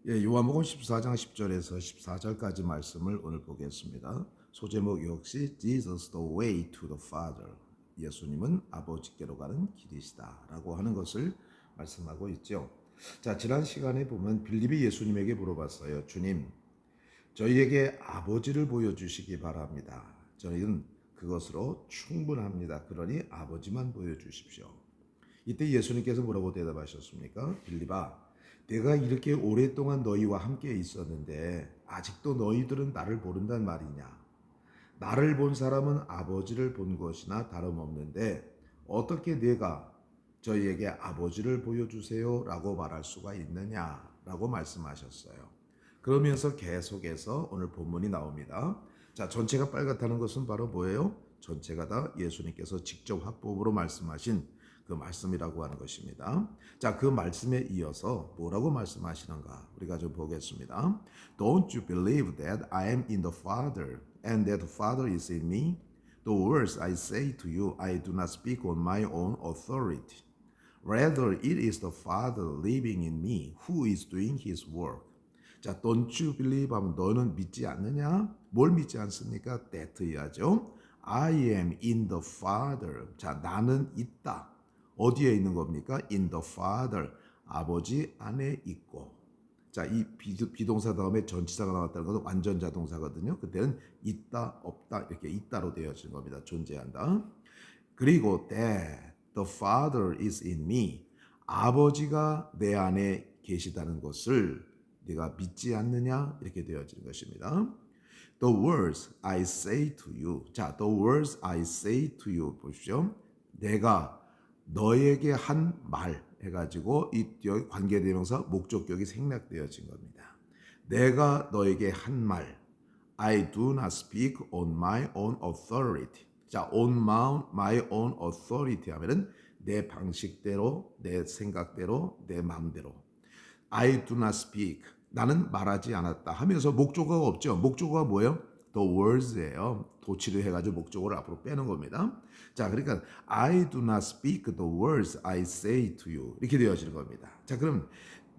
요한복음 14장 10절에서 14절까지 말씀을 오늘 보겠습니다. 소제목 역시 Jesus the way to the Father. 예수님은 아버지께로 가는 길이시다라고 하는 것을 말씀하고 있죠. 자, 지난 시간에 보면 빌립이 예수님에게 물어봤어요. 주님, 저희에게 아버지를 보여주시기 바랍니다. 저희는 그것으로 충분합니다. 그러니 아버지만 보여주십시오. 이때 예수님께서 뭐라고 대답하셨습니까? 빌립아, 내가 이렇게 오랫동안 너희와 함께 있었는데 아직도 너희들은 나를 모른단 말이냐? 나를 본 사람은 아버지를 본 것이나 다름없는데 어떻게 내가 저희에게 아버지를 보여주세요 라고 말할 수가 있느냐라고 말씀하셨어요. 그러면서 계속해서 오늘 본문이 나옵니다. 자, 전체가 빨갛다는 것은 바로 뭐예요? 전체가 다 예수님께서 직접 화법으로 말씀하신 그 말씀이라고 하는 것입니다. 자, 그 말씀에 이어서 뭐라고 말씀하시는가 우리가 좀 보겠습니다. Don't you believe that I am in the Father and that the Father is in me? The words I say to you, I do not speak on my own authority. Rather, it is the Father living in me who is doing His work. 자, don't you believe 하면 너는 믿지 않느냐? 뭘 믿지 않습니까? that 해야죠. I am in the Father. 자, 나는 있다. 어디에 있는 겁니까? In the Father. 아버지 안에 있고. 자, 이 비동사 다음에 전치사가 나왔다는 것은 완전자 동사거든요. 그때는 있다, 없다 이렇게 있다로 되어진 겁니다. 존재한다. 그리고 that the Father is in me. 아버지가 내 안에 계시다는 것을 네가 믿지 않느냐? 이렇게 되어진 것입니다. The words I say to you. 자, the words I say to you 보십시오. 내가 너에게 한 말 해가지고 이 관계대명사 목적격이 생략되어진 겁니다. 내가 너에게 한 말 I do not speak on my own authority. 자, on my own authority 하면은 내 방식대로, 내 생각대로, 내 마음대로. I do not speak. 나는 말하지 않았다 하면서 목적어가 없죠. 목적어가 뭐예요? The words예요. 도치를 해가지고 목적어를 앞으로 빼는 겁니다. 자, 그러니까 I do not speak the words I say to you 이렇게 되어지는 겁니다. 자, 그럼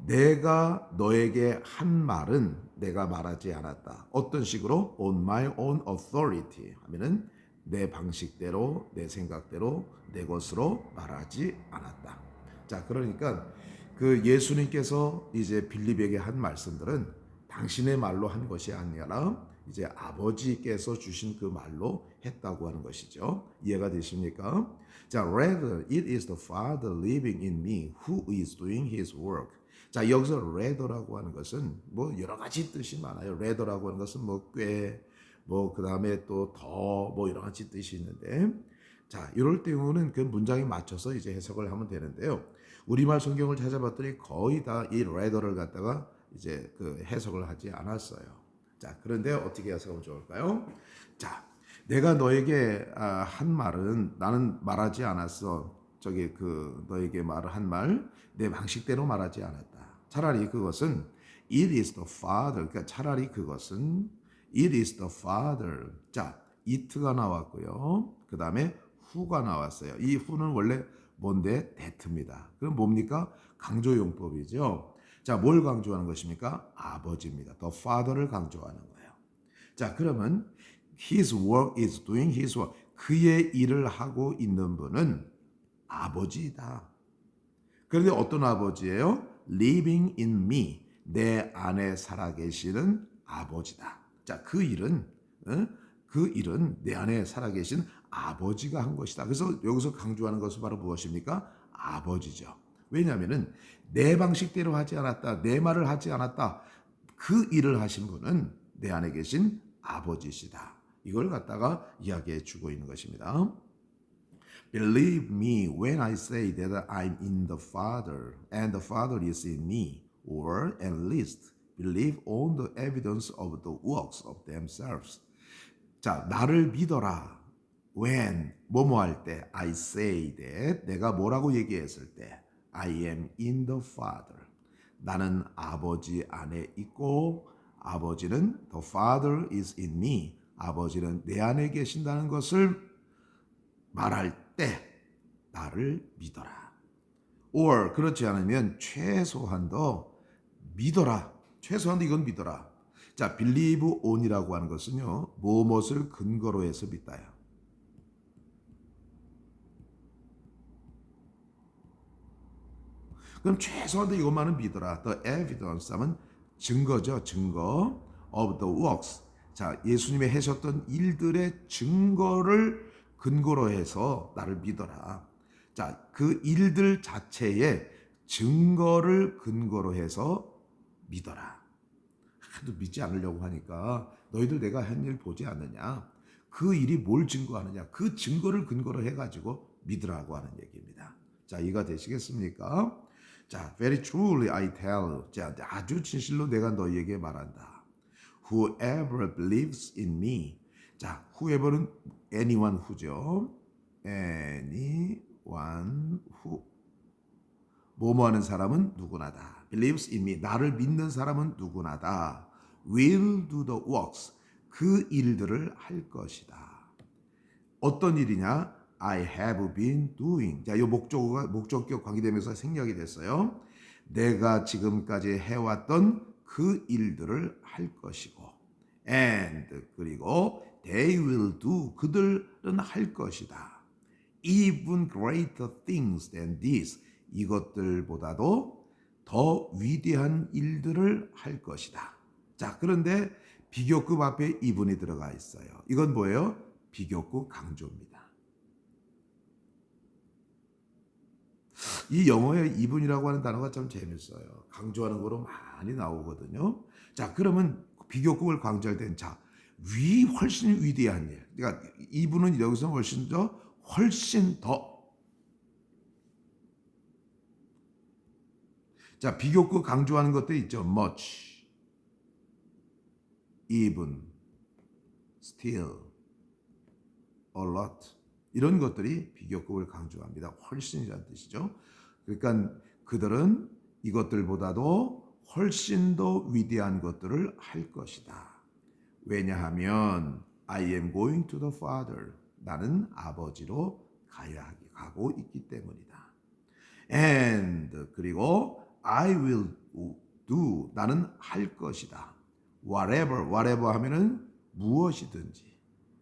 내가 너에게 한 말은 내가 말하지 않았다. 어떤 식으로? On my own authority 하면은 내 방식대로, 내 생각대로, 내 것으로 말하지 않았다. 자, 그러니까 그 예수님께서 이제 빌립에게 한 말씀들은 당신의 말로 한 것이 아니라 이제 아버지께서 주신 그 말로 했다고 하는 것이죠. 이해가 되십니까? 자, rather it is the Father living in me who is doing His work. 자, 여기서 rather라고 하는 것은 뭐 여러 가지 뜻이 많아요. rather라고 하는 것은 뭐 꽤, 뭐 그 다음에 또 더, 뭐 여러 가지 뜻이 있는데, 자, 이럴 때는 그 문장에 맞춰서 이제 해석을 하면 되는데요. 우리말 성경을 찾아봤더니 거의 다 이 rather를 갖다가 이제 그 해석을 하지 않았어요. 자, 그런데 어떻게 해석하면 좋을까요? 자, 내가 너에게 한 말은 나는 말하지 않았어. 저기 그 너에게 말을 한 말 내 방식대로 말하지 않았다. 차라리 그것은 it is the Father. 그러니까 차라리 그것은 it is the Father. 자, it가 나왔고요. 그 다음에 who가 나왔어요. 이 who는 원래 뭔데? that입니다. 그럼 뭡니까? 강조용법이죠. 자, 뭘 강조하는 것입니까? 아버지입니다. The Father를 강조하는 거예요. 자, 그러면 His work is doing His work. 그의 일을 하고 있는 분은 아버지이다. 그런데 어떤 아버지예요? Living in me. 내 안에 살아계시는 아버지다. 자, 그 일은 내 안에 살아계신 아버지가 한 것이다. 그래서 여기서 강조하는 것은 바로 무엇입니까? 아버지죠. 왜냐하면은 내 방식대로 하지 않았다. 내 말을 하지 않았다. 그 일을 하신 분은 내 안에 계신 아버지시다. 이걸 갖다가 이야기해 주고 있는 것입니다. Believe me when I say that I'm in the Father and the Father is in me, or at least believe on the evidence of the works of themselves. 자, 나를 믿어라. When 뭐뭐 할 때 I say that 내가 뭐라고 얘기했을 때 I am in the Father. 나는 아버지 안에 있고 아버지는 the Father is in me. 아버지는 내 안에 계신다는 것을 말할 때 나를 믿어라. or 그렇지 않으면 최소한도 믿어라. 최소한도 이건 믿어라. 자, believe on이라고 하는 것은요, 무엇을 근거로 해서 믿다요. 그럼 최소한도 이것만은 믿어라. The evidence 하면 증거죠. 증거 of the works. 자, 예수님이 하셨던 일들의 증거를 근거로 해서 나를 믿어라. 자, 그 일들 자체의 증거를 근거로 해서 믿어라. 하도 믿지 않으려고 하니까 너희들 내가 한 일 보지 않느냐. 그 일이 뭘 증거하느냐. 그 증거를 근거로 해가지고 믿으라고 하는 얘기입니다. 자, 이해가 되시겠습니까? 자, very truly I tell you. 자, 아주 진실로 내가 너희에게 말한다. Whoever believes in me. 자, whoever는 anyone who죠. anyone who. 뭐뭐 하는 사람은 누구나다. believes in me. 나를 믿는 사람은 누구나다. will do the works. 그 일들을 할 것이다. 어떤 일이냐? I have been doing. 자, 이 목적격 관계되면서 생략이 됐어요. 내가 지금까지 해왔던 그 일들을 할 것이고, and 그리고 they will do. 그들은 할 것이다. Even greater things than this. 이것들보다도 더 위대한 일들을 할 것이다. 자, 그런데 비교급 앞에 even이 들어가 있어요. 이건 뭐예요? 비교급 강조입니다. 이 영어의 even이라고 하는 단어가 참 재밌어요. 강조하는 거로 많이 나오거든요. 자, 그러면 비교급을 강조할 때는 자, 훨씬 위대한 일. 그러니까 even은 여기서 훨씬 더. 자, 비교급 강조하는 것도 있죠. much, even, still, a lot. 이런 것들이 비교급을 강조합니다. 훨씬이라는 뜻이죠. 그러니까 그들은 이것들보다도 훨씬 더 위대한 것들을 할 것이다. 왜냐하면 I am going to the Father. 나는 아버지로 가고 있기 때문이다. And 그리고 I will do. 나는 할 것이다. whatever 하면은 무엇이든지.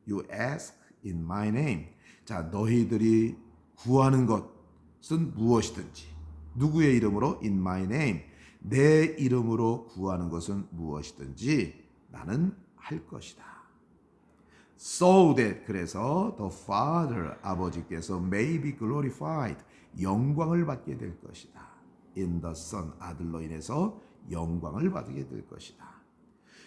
You ask in my name. 자, 너희들이 구하는 것은 무엇이든지. 누구의 이름으로? In my name. 내 이름으로 구하는 것은 무엇이든지 나는 할 것이다. So that 그래서 the Father 아버지께서 may be glorified 영광을 받게 될 것이다. In the Son 아들로 인해서 영광을 받게 될 것이다.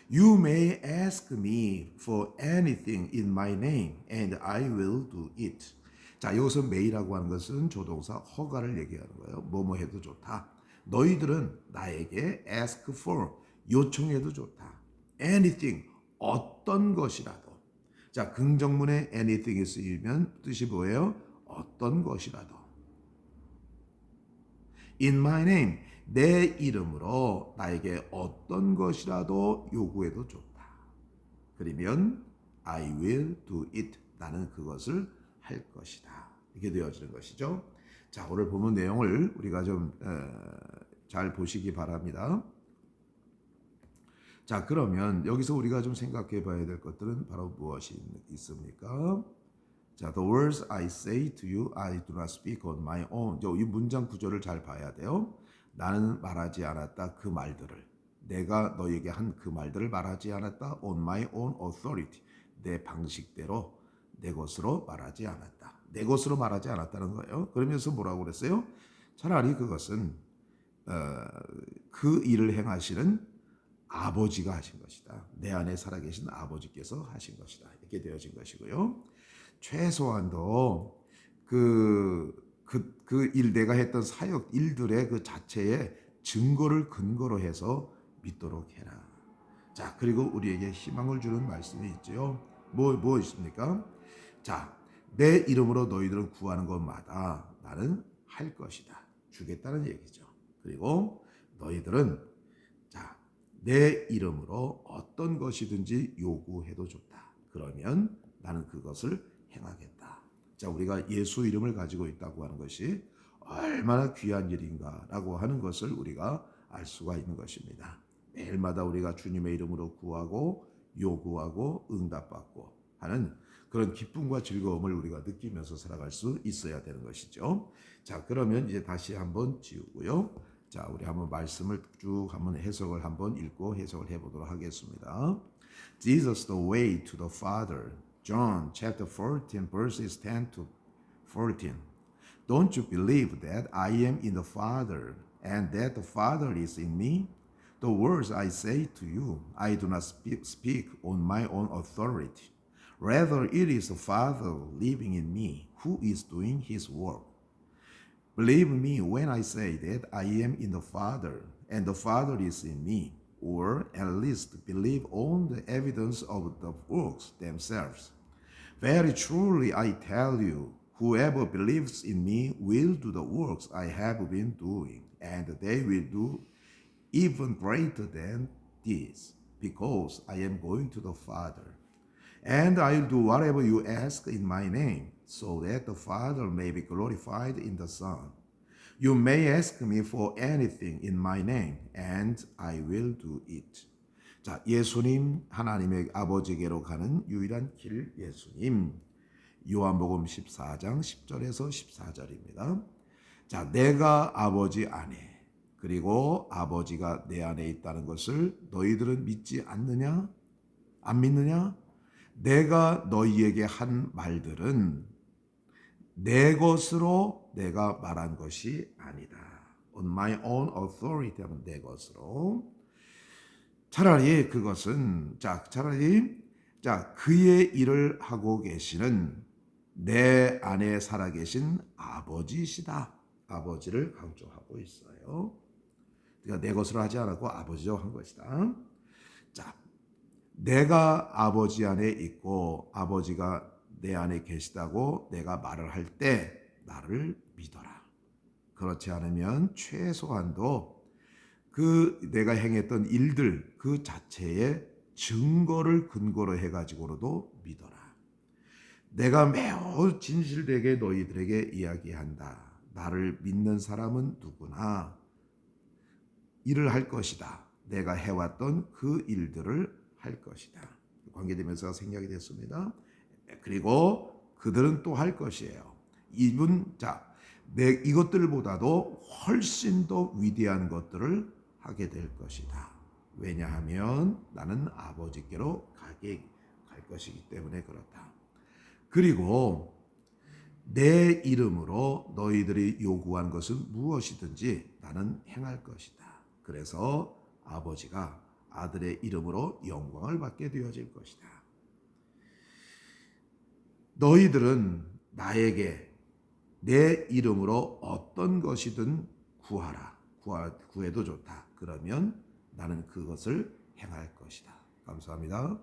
You may ask me for anything in my name and I will do it. 자, 여기서 may라고 하는 것은 조동사 허가를 얘기하는 거예요. 뭐뭐 해도 좋다. 너희들은 나에게 ask for 요청해도 좋다. anything 어떤 것이라도. 자, 긍정문에 anything이 쓰이면 뜻이 뭐예요? 어떤 것이라도. In my name, 내 이름으로 나에게 어떤 것이라도 요구해도 좋다. 그러면 I will do it. 나는 그것을 할 것이다. 이렇게 되어지는 것이죠. 자, 오늘 본문 내용을 우리가 좀 잘 보시기 바랍니다. 자, 그러면 여기서 우리가 좀 생각해 봐야 될 것들은 바로 무엇이 있습니까? 자, the words I say to you, I do not speak on my own. 이 문장 구조를 잘 봐야 돼요. 나는 말하지 않았다. 그 말들을. 내가 너에게 한 그 말들을 말하지 않았다. On my own authority. 내 방식대로 내 것으로 말하지 않았다. 내 것으로 말하지 않았다는 거예요. 그러면서 뭐라고 그랬어요? 차라리 그것은 그 일을 행하시는 아버지가 하신 것이다. 내 안에 살아계신 아버지께서 하신 것이다. 이렇게 되어진 것이고요. 최소한도 그 일 내가 했던 사역 일들의 그 자체의 증거를 근거로 해서 믿도록 해라. 자, 그리고 우리에게 희망을 주는 말씀이 있죠. 뭐 있습니까? 자, 내 이름으로 너희들은 구하는 것마다 나는 할 것이다. 주겠다는 얘기죠. 그리고 너희들은 자, 내 이름으로 어떤 것이든지 요구해도 좋다. 그러면 나는 그것을 행하겠다. 자, 우리가 예수 이름을 가지고 있다고 하는 것이 얼마나 귀한 일인가라고 하는 것을 우리가 알 수가 있는 것입니다. 매일마다 우리가 주님의 이름으로 구하고 요구하고 응답받고 하는 그런 기쁨과 즐거움을 우리가 느끼면서 살아갈 수 있어야 되는 것이죠. 자, 그러면 이제 다시 한번 지우고요. 자, 우리 한번 말씀을 쭉 한번 해석을 한번 읽고 해석을 해보도록 하겠습니다. Jesus the way to the Father. John chapter 14 verses 10 to 14. Don't you believe that I am in the Father and that the Father is in me? The words I say to you, I do not speak on my own authority. Rather, it is the Father living in me who is doing his work. Believe me when I say that I am in the Father and the Father is in me, or at least believe on the evidence of the works themselves. Very truly I tell you, whoever believes in me will do the works I have been doing, and they will do even greater than this, because I am going to the Father. And I will do whatever you ask in my name, so that the Father may be glorified in the Son. You may ask me for anything in my name, and I will do it. 자, 예수님, 하나님의 아버지께로 가는 유일한 길 예수님. 요한복음 14장 10절에서 14절입니다. 자, 내가 아버지 안에, 그리고 아버지가 내 안에 있다는 것을 너희들은 믿지 않느냐? 안 믿느냐? 내가 너희에게 한 말들은 내 것으로 내가 말한 것이 아니다. On my own authority 하면 내 것으로. 차라리 그것은 차라리 그의 일을 하고 계시는 내 안에 살아계신 아버지시다. 아버지를 강조하고 있어요. 그러니까 내 것으로 하지 않았고 아버지로 한 것이다. 자, 내가 아버지 안에 있고 아버지가 내 안에 계시다고 내가 말을 할 때 나를 믿어라. 그렇지 않으면 최소한도 그 내가 행했던 일들 그 자체의 증거를 근거로 해가지고로도 믿어라. 내가 매우 진실되게 너희들에게 이야기한다. 나를 믿는 사람은 누구나 일을 할 것이다. 내가 해왔던 그 일들을 할 것이다. 관계되면서 생략이 됐습니다. 그리고 그들은 또 할 것이에요. 이것들보다도 훨씬 더 위대한 것들을 하게 될 것이다. 왜냐하면 나는 아버지께로 갈 것이기 때문에 그렇다. 그리고 내 이름으로 너희들이 요구한 것은 무엇이든지 나는 행할 것이다. 그래서 아버지가 아들의 이름으로 영광을 받게 되어질 것이다. 너희들은 나에게 내 이름으로 어떤 것이든 구하라. 구해도 좋다. 그러면 나는 그것을 행할 것이다. 감사합니다.